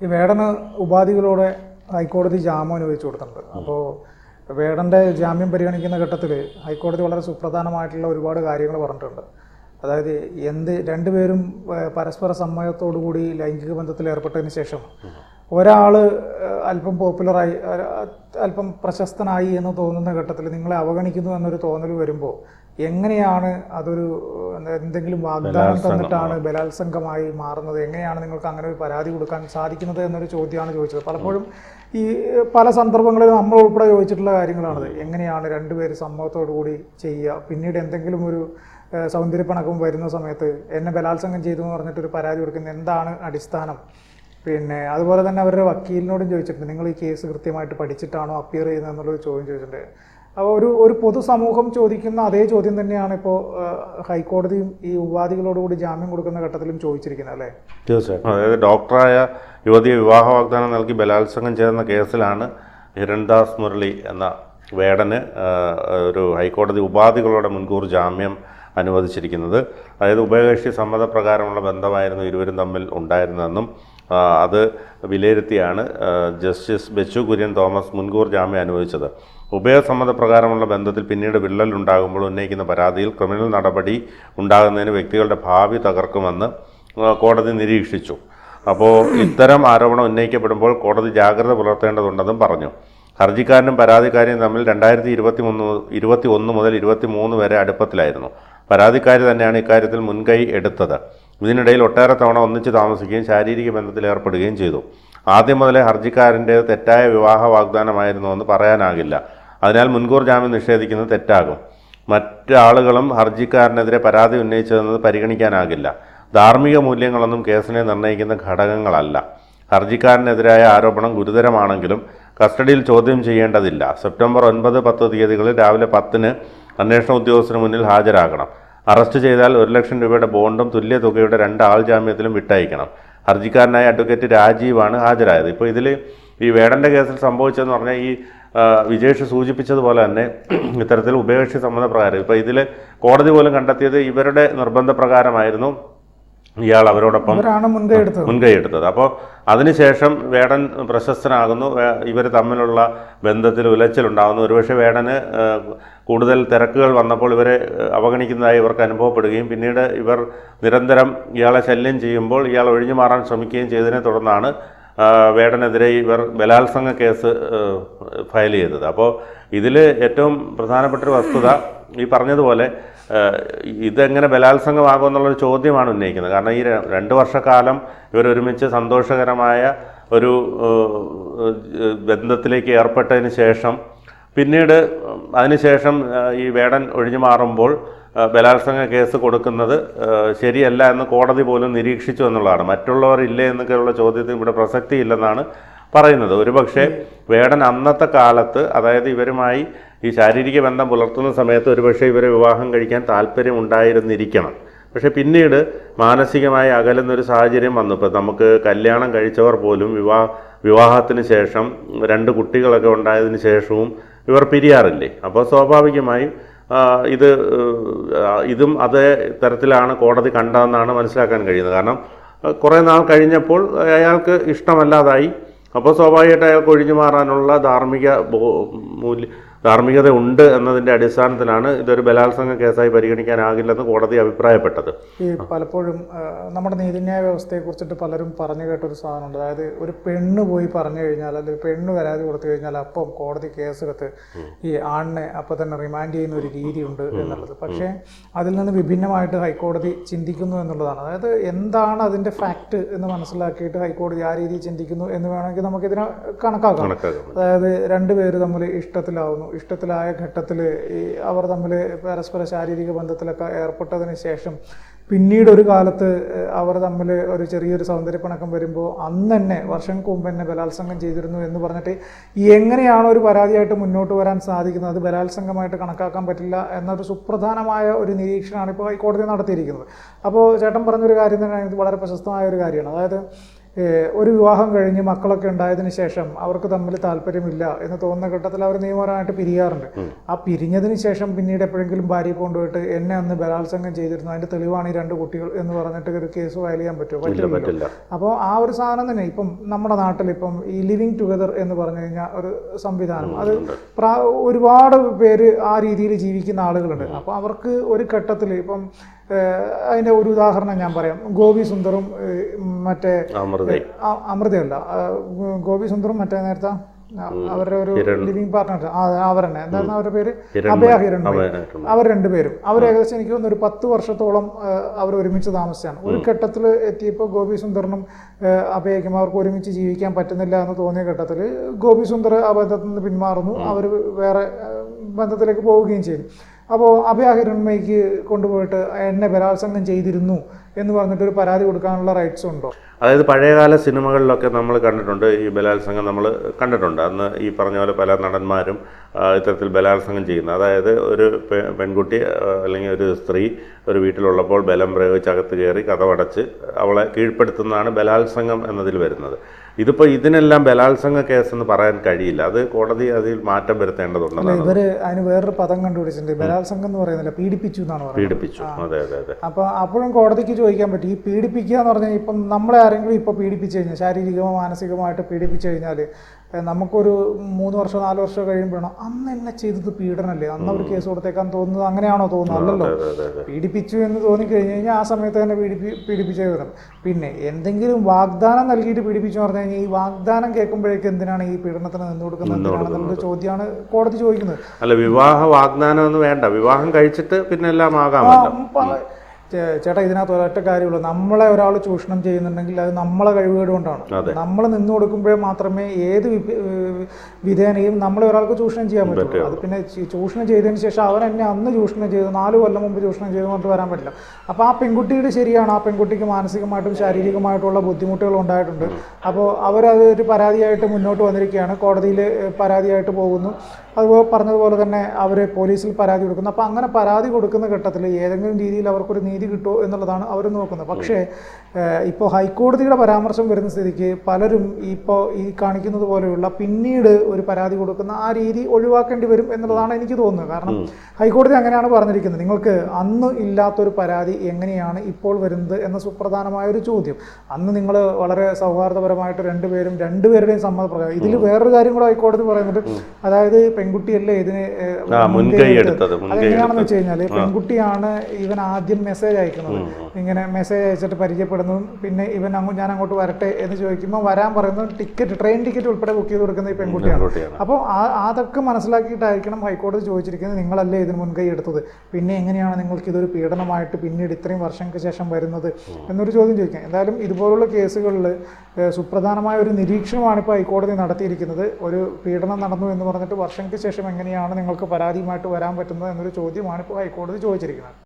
ഈ വേടന് ഉപാധികളോടെ ഹൈക്കോടതി ജാമ്യം അനുവദിച്ചു കൊടുത്തിട്ടുണ്ട്. അപ്പോൾ വേടൻ്റെ ജാമ്യം പരിഗണിക്കുന്ന ഘട്ടത്തിൽ ഹൈക്കോടതി വളരെ സുപ്രധാനമായിട്ടുള്ള ഒരുപാട് കാര്യങ്ങൾ പറഞ്ഞിട്ടുണ്ട്. അതായത് രണ്ടുപേരും പരസ്പര സമ്മതത്തോടുകൂടി ലൈംഗിക ബന്ധത്തിൽ ഏർപ്പെട്ടതിന് ശേഷം ഒരാൾ അല്പം പോപ്പുലറായി അല്പം പ്രശസ്തനായി എന്ന് തോന്നുന്ന ഘട്ടത്തിൽ നിങ്ങളെ അവഗണിക്കുന്നു എന്നൊരു തോന്നൽ വരുമ്പോൾ എങ്ങനെയാണ് അതൊരു എന്തെങ്കിലും വാഗ്ദാനം തന്നിട്ടാണ് ബലാത്സംഗമായി മാറുന്നത്? എങ്ങനെയാണ് നിങ്ങൾക്ക് അങ്ങനെ ഒരു പരാതി കൊടുക്കാൻ സാധിക്കുന്നത് എന്നൊരു ചോദ്യമാണ് ചോദിച്ചത്. പലപ്പോഴും ഈ പല സന്ദർഭങ്ങളിൽ നമ്മൾ ഉൾപ്പെടെ ചോദിച്ചിട്ടുള്ള കാര്യങ്ങളാണത്. എങ്ങനെയാണ് രണ്ടുപേര് സമ്മതത്തോടു കൂടി ചെയ്യുക, പിന്നീട് എന്തെങ്കിലും ഒരു സൗന്ദര്യപ്പണക്കം വരുന്ന സമയത്ത് എന്നെ ബലാത്സംഗം ചെയ്തു എന്ന് പറഞ്ഞിട്ടൊരു പരാതി കൊടുക്കുന്നത് എന്താണ് അടിസ്ഥാനം? പിന്നെ അതുപോലെ തന്നെ അവരുടെ വക്കീലിനോടും ചോദിച്ചിട്ടുണ്ട്, നിങ്ങൾ ഈ കേസ് കൃത്യമായിട്ട് പഠിച്ചിട്ടാണോ അപ്പിയർ ചെയ്യുന്നത് എന്നുള്ളൊരു ചോദ്യം ചോദിച്ചിട്ടുണ്ട്. അപ്പോൾ ഒരു പൊതുസമൂഹം ചോദിക്കുന്ന അതേ ചോദ്യം തന്നെയാണ് ഇപ്പോൾ ഹൈക്കോടതിയും ഈ ഉപാധികളോടുകൂടി ജാമ്യം കൊടുക്കുന്ന ഘട്ടത്തിലും ചോദിച്ചിരിക്കുന്നത്, അല്ലേ? തീർച്ചയായിട്ടും. അതായത് ഡോക്ടറായ യുവതിയെ വിവാഹ വാഗ്ദാനം നൽകി ബലാത്സംഗം ചെയ്യുന്ന കേസിലാണ് ഹിരൺദാസ് മുരളി എന്ന വേടന് ഒരു ഹൈക്കോടതി ഉപാധികളോടെ മുൻകൂർ ജാമ്യം അനുവദിച്ചിരിക്കുന്നത്. അതായത് ഉഭയകക്ഷി സമ്മതപ്രകാരമുള്ള ബന്ധമായിരുന്നു ഇരുവരും തമ്മിൽ ഉണ്ടായിരുന്നതെന്നും അത് വിലയിരുത്തിയാണ് ജസ്റ്റിസ് ബെച്ചു കുര്യൻ തോമസ് മുൻകൂർ ജാമ്യം അനുവദിച്ചത്. ഉഭയസമ്മതപ്രകാരമുള്ള ബന്ധത്തിൽ പിന്നീട് വിള്ളലുണ്ടാകുമ്പോൾ ഉന്നയിക്കുന്ന പരാതിയിൽ ക്രിമിനൽ നടപടി ഉണ്ടാകുന്നതിന് വ്യക്തികളുടെ ഭാവി തകർക്കുമെന്ന് കോടതി നിരീക്ഷിച്ചു. അപ്പോൾ ഇത്തരം ആരോപണം ഉന്നയിക്കപ്പെടുമ്പോൾ കോടതി ജാഗ്രത പുലർത്തേണ്ടതുണ്ടെന്നും പറഞ്ഞു. ഹർജിക്കാരനും പരാതിക്കാരിയും തമ്മിൽ 2021 മുതൽ 23 വരെ അടുപ്പത്തിലായിരുന്നു. പരാതിക്കാരി തന്നെയാണ് ഇക്കാര്യത്തിൽ മുൻകൈ എടുത്തത്. ഇതിനിടയിൽ ഒട്ടേറെ തവണ ഒന്നിച്ച് താമസിക്കുകയും ശാരീരിക ബന്ധത്തിൽ ഏർപ്പെടുകയും ചെയ്തു. ആദ്യം മുതലേ ഹർജിക്കാരൻ്റെ തെറ്റായ വിവാഹ വാഗ്ദാനമായിരുന്നുവെന്ന് പറയാനാകില്ല. അതിനാൽ മുൻകൂർ ജാമ്യം നിഷേധിക്കുന്നത് തെറ്റാകും. മറ്റാളുകളും ഹർജിക്കാരനെതിരെ പരാതി ഉന്നയിച്ചതെന്നത് പരിഗണിക്കാനാകില്ല. ധാർമ്മിക മൂല്യങ്ങളൊന്നും കേസിനെ നിർണ്ണയിക്കുന്ന ഘടകങ്ങളല്ല. ഹർജിക്കാരനെതിരായ ആരോപണം ഗുരുതരമാണെങ്കിലും കസ്റ്റഡിയിൽ ചോദ്യം ചെയ്യേണ്ടതില്ല. സെപ്റ്റംബർ 9, 10 തീയതികളിൽ രാവിലെ 10-ന് അന്വേഷണ ഉദ്യോഗസ്ഥന് മുന്നിൽ ഹാജരാകണം. അറസ്റ്റ് ചെയ്താൽ 1 ലക്ഷം രൂപയുടെ ബോണ്ടും തുല്യ തുകയുടെ 2 ആൾ ജാമ്യത്തിലും വിട്ടയക്കണം. ഹർജിക്കാരനായ അഡ്വക്കേറ്റ് രാജീവാണ് ഹാജരായത്. ഇപ്പോൾ ഇതിൽ ഈ വേടൻ്റെ കേസിൽ സംഭവിച്ചതെന്ന് പറഞ്ഞാൽ ഈ വിജേഷ് സൂചിപ്പിച്ചതുപോലെ തന്നെ ഇത്തരത്തിൽ ഉഭയകക്ഷി സമ്മതപ്രകാരം ഇപ്പോൾ ഇതിൽ കോടതി പോലും കണ്ടെത്തിയത് ഇവരുടെ നിർബന്ധപ്രകാരമായിരുന്നു ഇയാൾ അവരോടൊപ്പം മുൻകൈ എടുത്തത്. അപ്പോൾ അതിനുശേഷം വേടൻ പ്രശസ്തനാകുന്നു, ഇവർ തമ്മിലുള്ള ബന്ധത്തിൽ ഉലച്ചിലുണ്ടാകുന്നു. ഒരുപക്ഷെ വേടന് കൂടുതൽ തിരക്കുകൾ വന്നപ്പോൾ ഇവരെ അവഗണിക്കുന്നതായി ഇവർക്ക് അനുഭവപ്പെടുകയും പിന്നീട് ഇവർ നിരന്തരം ഇയാളെ ശല്യം ചെയ്യുമ്പോൾ ഇയാൾ ഒഴിഞ്ഞു മാറാൻ ശ്രമിക്കുകയും ചെയ്തതിനെ തുടർന്നാണ് വേടനെതിരെ ഇവർ ബലാത്സംഗ കേസ് ഫയൽ ചെയ്തത്. അപ്പോൾ ഇതിൽ ഏറ്റവും പ്രധാനപ്പെട്ടൊരു വസ്തുത ഈ പറഞ്ഞതുപോലെ ഇതെങ്ങനെ ബലാത്സംഗമാകുമെന്നുള്ളൊരു ചോദ്യമാണ് ഉന്നയിക്കുന്നത്. കാരണം ഈ 2 വർഷക്കാലം ഇവരൊരുമിച്ച് സന്തോഷകരമായ ഒരു ബന്ധത്തിലേക്ക് ഏർപ്പെട്ടതിന് ശേഷം പിന്നീട് അതിനുശേഷം ഈ വേടൻ ഒഴിഞ്ഞു മാറുമ്പോൾ ബലാത്സംഗ കേസ് കൊടുക്കുന്നത് ശരിയല്ല എന്ന് കോടതി പോലും നിരീക്ഷിച്ചു എന്നുള്ളതാണ്. മറ്റുള്ളവർ ഇല്ലേ എന്നൊക്കെയുള്ള ചോദ്യത്തിന് ഇവിടെ പ്രസക്തിയില്ലെന്നാണ് പറയുന്നത്. ഒരുപക്ഷെ വേടൻ അന്നത്തെ കാലത്ത്, അതായത് ഇവരുമായി ഈ ശാരീരിക ബന്ധം പുലർത്തുന്ന സമയത്ത് ഒരുപക്ഷെ ഇവരെ വിവാഹം കഴിക്കാൻ താല്പര്യമുണ്ടായിരുന്നിരിക്കണം. പക്ഷെ പിന്നീട് മാനസികമായി അകലുന്നൊരു സാഹചര്യം വന്നു. ഇപ്പോൾ നമുക്ക് കല്യാണം കഴിച്ചവർ പോലും വിവാഹത്തിന് ശേഷം 2 കുട്ടികളൊക്കെ ഉണ്ടായതിനു ശേഷവും ഇവർ പിരിയാറില്ലേ? അപ്പോൾ സ്വാഭാവികമായും ഇതും അതേ തരത്തിലാണ് കോടതി കണ്ടതെന്നാണ് മനസ്സിലാക്കാൻ കഴിയുന്നത്. കാരണം കുറേ നാൾ കഴിഞ്ഞപ്പോൾ അയാൾക്ക് ഇഷ്ടമല്ലാതായി. അപ്പോൾ സ്വാഭാവികമായിട്ട് അയാൾക്ക് ഒഴിഞ്ഞു മാറാനുള്ള ധാർമ്മികത ഉണ്ട് എന്നതിൻ്റെ അടിസ്ഥാനത്തിലാണ് ഇതൊരു ബലാത്സംഗ കേസായി പരിഗണിക്കാനാകില്ലെന്ന് കോടതി അഭിപ്രായപ്പെട്ടത്. ഈ പലപ്പോഴും നമ്മുടെ നീതിന്യായ വ്യവസ്ഥയെക്കുറിച്ചിട്ട് പലരും പറഞ്ഞു കേട്ടൊരു സാധനമുണ്ട്. അതായത് ഒരു പെണ്ണ് പോയി പറഞ്ഞു കഴിഞ്ഞാൽ, അല്ലെങ്കിൽ പെണ്ണ് പരാതി കൊടുത്തു കഴിഞ്ഞാൽ അപ്പം കോടതി കേസെടുത്ത് ഈ ആണിനെ അപ്പം തന്നെ റിമാൻഡ് ചെയ്യുന്ന ഒരു രീതിയുണ്ട് എന്നുള്ളത്. പക്ഷേ അതിൽ നിന്ന് വിഭിന്നമായിട്ട് ഹൈക്കോടതി ചിന്തിക്കുന്നു എന്നുള്ളതാണ്. അതായത് എന്താണ് അതിൻ്റെ ഫാക്റ്റ് എന്ന് മനസ്സിലാക്കിയിട്ട് ഹൈക്കോടതി ആ രീതിയിൽ ചിന്തിക്കുന്നു എന്ന് വേണമെങ്കിൽ നമുക്കിതിനെ കണക്കാക്കാം. അതായത് 2 പേര് തമ്മിൽ ഇഷ്ടത്തിലാവുന്നു. ഇഷ്ടത്തിലായ ഘട്ടത്തിൽ അവർ തമ്മിൽ പരസ്പര ശാരീരിക ബന്ധത്തിലൊക്കെ ഏർപ്പെട്ടതിന് ശേഷം പിന്നീട് ഒരു കാലത്ത് അവർ തമ്മിൽ ഒരു ചെറിയൊരു സൗന്ദര്യപ്പിണക്കം വരുമ്പോൾ അന്ന് തന്നെ വർഷങ്ങൾക്ക് മുമ്പ് തന്നെ ബലാത്സംഗം ചെയ്തിരുന്നു എന്ന് പറഞ്ഞിട്ട് എങ്ങനെയാണ് ഒരു പരാതിയായിട്ട് മുന്നോട്ട് വരാൻ സാധിക്കുന്നത്? അത് ബലാത്സംഗമായിട്ട് കണക്കാക്കാൻ പറ്റില്ല എന്നൊരു സുപ്രധാനമായ ഒരു നിരീക്ഷണമാണ് ഇപ്പോൾ ഹൈക്കോടതി നടത്തിയിരിക്കുന്നത്. അപ്പോൾ ചേട്ടൻ പറഞ്ഞൊരു കാര്യം തന്നെ ഇത് വളരെ പ്രശസ്തമായ ഒരു കാര്യമാണ്. അതായത് ഒരു വിവാഹം കഴിഞ്ഞ് മക്കളൊക്കെ ഉണ്ടായതിനു ശേഷം അവർക്ക് തമ്മിൽ താല്പര്യമില്ല എന്ന് തോന്നുന്ന ഘട്ടത്തിൽ അവർ നിയമപരമായിട്ട് പിരിയാറുണ്ട്. ആ പിരിഞ്ഞതിന് ശേഷം പിന്നീട് എപ്പോഴെങ്കിലും ഭാര്യയെ കൊണ്ടുപോയിട്ട് എന്നെ അന്ന് ബലാത്സംഗം ചെയ്തിരുന്നു, അതിൻ്റെ തെളിവാണ് ഈ 2 കുട്ടികൾ എന്ന് പറഞ്ഞിട്ട് ഒരു കേസ് ഫയൽ ചെയ്യാൻ പറ്റില്ല. അപ്പോൾ ആ ഒരു സാധനം തന്നെ ഇപ്പം നമ്മുടെ നാട്ടിൽ ഇപ്പം ഈ ലിവിങ് ടുഗദർ എന്ന് പറഞ്ഞു കഴിഞ്ഞാൽ ഒരു സംവിധാനം, അത് ഒരുപാട് പേര് ആ രീതിയിൽ ജീവിക്കുന്ന ആളുകളുണ്ട്. അപ്പോൾ അവർക്ക് ഒരു ഘട്ടത്തിൽ ഇപ്പം അതിൻ്റെ ഒരു ഉദാഹരണം ഞാൻ പറയാം. ഗോപി സുന്ദറും മറ്റേ അമൃതയല്ല, ഗോപി സുന്ദറും മറ്റേ നേരത്തെ അവരുടെ ഒരു ലിവിങ് പാർട്ട്ണർ അവർ തന്നെ, എന്തായിരുന്നു അവരുടെ പേര്, അഭയ ഹിരൺമയി. അവർ 2 പേരും ഏകദേശം എനിക്ക് തോന്നുന്നു ഒരു 10 വർഷത്തോളം അവർ ഒരുമിച്ച് താമസിച്ചാണ്. ഒരു ഘട്ടത്തിൽ എത്തിയപ്പോൾ ഗോപി സുന്ദറിനും അഭയയ്ക്കും അവർക്ക് ഒരുമിച്ച് ജീവിക്കാൻ പറ്റുന്നില്ല എന്ന് തോന്നിയ ഘട്ടത്തിൽ ഗോപി സുന്ദർ ആ ബന്ധത്തിൽ നിന്ന് പിന്മാറുന്നു, അവർ വേറെ ബന്ധത്തിലേക്ക് പോവുകയും ചെയ്തു. അപ്പോൾ അഭയ ഹിരൺമയിക്ക് കൊണ്ടുപോയിട്ട് എന്നെ ബലാത്സംഗം ചെയ്തിരുന്നു എന്ന് പറഞ്ഞിട്ട് ഒരു പരാതി കൊടുക്കാനുള്ള റൈറ്റ്സ് ഉണ്ടോ? അതായത് പഴയകാല സിനിമകളിലൊക്കെ നമ്മൾ കണ്ടിട്ടുണ്ട്, ഈ ബലാത്സംഗം നമ്മൾ കണ്ടിട്ടുണ്ട്. അന്ന് ഈ പറഞ്ഞ പോലെ പല നടന്മാരും ഇത്തരത്തിൽ ബലാത്സംഗം ചെയ്യുന്നു. അതായത് ഒരു പെൺകുട്ടി അല്ലെങ്കിൽ ഒരു സ്ത്രീ ഒരു വീട്ടിലുള്ളപ്പോൾ ബലം പ്രയോഗിച്ച് അകത്ത് കയറി കതവടച്ച് അവളെ കീഴ്പ്പെടുത്തുന്നതാണ് ബലാത്സംഗം എന്നതിൽ വരുന്നത്. ഇതിപ്പോൾ ഇതിനെല്ലാം ബലാത്സംഗ കേസെന്ന് പറയാൻ കഴിയില്ല, അത് കോടതി അതിൽ മാറ്റം വരുത്തേണ്ടതുണ്ട്. ഇവര് അതിന് വേറൊരു പദം കണ്ടുപിടിച്ചിട്ടുണ്ട്, ബലാത്സംഗം എന്ന് പറയുന്നില്ല, പീഡിപ്പിച്ചു എന്നാണ് പറയുന്നത്. പീഡിപ്പിച്ചു, അതെ അതെ അതെ. അപ്പോൾ അപ്പോഴും കോടതിക്ക് ചോദിക്കാൻ പറ്റും, ഈ പീഡിപ്പിക്കുക എന്ന് പറഞ്ഞാൽ ഇപ്പം നമ്മളെ ആരെങ്കിലും ഇപ്പോൾ പീഡിപ്പിച്ചു കഴിഞ്ഞാൽ, ശാരീരികമോ മാനസികമായിട്ട് പീഡിപ്പിച്ചു കഴിഞ്ഞാൽ നമുക്കൊരു 3 വർഷം 4 വർഷം കഴിയുമ്പോഴാണ് അന്ന് എന്നെ ചെയ്തത് പീഡനമല്ലേ, അന്ന് അവർ കേസ് കൊടുത്തേക്കാൻ തോന്നുന്നത്, അങ്ങനെയാണോ തോന്നുന്നത്? അല്ലല്ലോ. പീഡിപ്പിച്ചു എന്ന് തോന്നിക്കഴിഞ്ഞ് കഴിഞ്ഞാൽ ആ സമയത്ത് തന്നെ പീഡിപ്പിച്ചേ വരും. പിന്നെ എന്തെങ്കിലും വാഗ്ദാനം നൽകിയിട്ട് പീഡിപ്പിച്ചു പറഞ്ഞു കഴിഞ്ഞാൽ ഈ വാഗ്ദാനം കേൾക്കുമ്പോഴേക്ക് എന്തിനാണ് ഈ പീഡനത്തിന് നിന്ന് കൊടുക്കുന്നത് എന്തിനാണെന്നുള്ള ചോദ്യമാണ് കോടതി ചോദിക്കുന്നത്. അല്ല, വിവാഹ വാഗ്ദാനം ഒന്നും വേണ്ട, വിവാഹം കഴിച്ചിട്ട് പിന്നെ എല്ലാം ആകാം. ചേട്ടാ, ഇതിനകത്ത് ഒരൊറ്റ കാര്യമുള്ളൂ, നമ്മളെ ഒരാൾ ചൂഷണം ചെയ്യുന്നുണ്ടെങ്കിൽ അത് നമ്മളെ കഴിവുകേട് കൊണ്ടാണ്. നമ്മൾ നിന്നു കൊടുക്കുമ്പോഴേ മാത്രമേ ഏത് വിധേനയും നമ്മളെ ഒരാൾക്ക് ചൂഷണം ചെയ്യാൻ പറ്റുള്ളൂ. അത് പിന്നെ ചൂഷണം ചെയ്തതിന് ശേഷം അവൻ എന്നെ അന്ന് ചൂഷണം ചെയ്തു, 4 കൊല്ലം മുമ്പ് ചൂഷണം ചെയ്തു കൊണ്ട് വരാൻ പറ്റില്ല. അപ്പോൾ ആ പെൺകുട്ടിയുടെ ശരിയാണ്, ആ പെൺകുട്ടിക്ക് മാനസികമായിട്ടും ശാരീരികമായിട്ടുള്ള ബുദ്ധിമുട്ടുകൾ ഉണ്ടായിട്ടുണ്ട്. അപ്പോൾ അവരത് ഒരു പരാതിയായിട്ട് മുന്നോട്ട് വന്നിരിക്കുകയാണ്, കോടതിയിൽ പരാതിയായിട്ട് പോകുന്നു. അതുപോലെ പറഞ്ഞതുപോലെ തന്നെ അവർ പോലീസിൽ പരാതി കൊടുക്കുന്നു. അപ്പോൾ അങ്ങനെ പരാതി കൊടുക്കുന്ന ഘട്ടത്തിൽ ഏതെങ്കിലും രീതിയിൽ അവർക്കൊരു നീതി കിട്ടുമോ എന്നുള്ളതാണ് അവർ നോക്കുന്നത്. പക്ഷേ ഇപ്പോൾ ഹൈക്കോടതിയുടെ പരാമർശം വരുന്ന സ്ഥിതിക്ക് പലരും ഇപ്പോൾ ഈ കാണിക്കുന്നത് പോലെയുള്ള പിന്നീട് ഒരു പരാതി കൊടുക്കുന്ന ആ രീതി ഒഴിവാക്കേണ്ടി വരും എന്നുള്ളതാണ് എനിക്ക് തോന്നുന്നത്. കാരണം ഹൈക്കോടതി അങ്ങനെയാണ് പറഞ്ഞിരിക്കുന്നത്, നിങ്ങൾക്ക് അന്ന് ഇല്ലാത്തൊരു പരാതി എങ്ങനെയാണ് ഇപ്പോൾ വരുന്നത് എന്ന സുപ്രധാനമായ ഒരു ചോദ്യം. അന്ന് നിങ്ങൾ വളരെ സൗഹാർദ്ദപരമായിട്ട് രണ്ടുപേരുടെയും സമ്മതപ്രകാരം. ഇതിൽ വേറൊരു കാര്യം കൂടെ ഹൈക്കോടതി പറയുന്നുണ്ട്, അതായത് പെൺകുട്ടിയല്ലേ ഇതിന് മുൻകൈ എടുത്തത്. അതെങ്ങനെയാണെന്ന് വെച്ച് കഴിഞ്ഞാൽ പെൺകുട്ടിയാണ് ഇവൻ ആദ്യം മെസ്സേജ് അയക്കുന്നത്, ഇങ്ങനെ മെസ്സേജ് അയച്ചിട്ട് പരിചയപ്പെടുന്നതും പിന്നെ ഞാൻ അങ്ങോട്ട് വരട്ടെ എന്ന് ചോദിക്കുമ്പോൾ വരാൻ പറയുന്നത് ട്രെയിൻ ടിക്കറ്റ് ഉൾപ്പെടെ ബുക്ക് ചെയ്ത് കൊടുക്കുന്ന ഈ പെൺകുട്ടിയാണ്. അപ്പോൾ അതൊക്കെ മനസ്സിലാക്കിയിട്ടായിരിക്കണം ഹൈക്കോടതി ചോദിച്ചിരിക്കുന്നത്, നിങ്ങളല്ലേ ഇതിന് മുൻകൈ എടുത്തത്, പിന്നെ എങ്ങനെയാണ് നിങ്ങൾക്ക് ഇതൊരു പീഡനമായിട്ട് പിന്നീട് ഇത്രയും വർഷങ്ങൾക്ക് ശേഷം വരുന്നത് എന്നൊരു ചോദ്യം ചോദിക്കാം. എന്തായാലും ഇതുപോലുള്ള കേസുകളിൽ സുപ്രധാനമായ ഒരു നിരീക്ഷണമാണ് ഇപ്പോൾ ഹൈക്കോടതി നടത്തിയിരിക്കുന്നത്. ഒരു പീഡനം നടന്നു എന്ന് പറഞ്ഞിട്ട് വർഷങ്ങൾക്ക് ശേഷം എങ്ങനെയാണ് നിങ്ങൾക്ക് പരാതിയുമായിട്ട് വരാൻ പറ്റുന്നത് എന്നൊരു ചോദ്യമാണ് ഇപ്പോൾ ഹൈക്കോടതി ചോദിച്ചിരിക്കുന്നത്.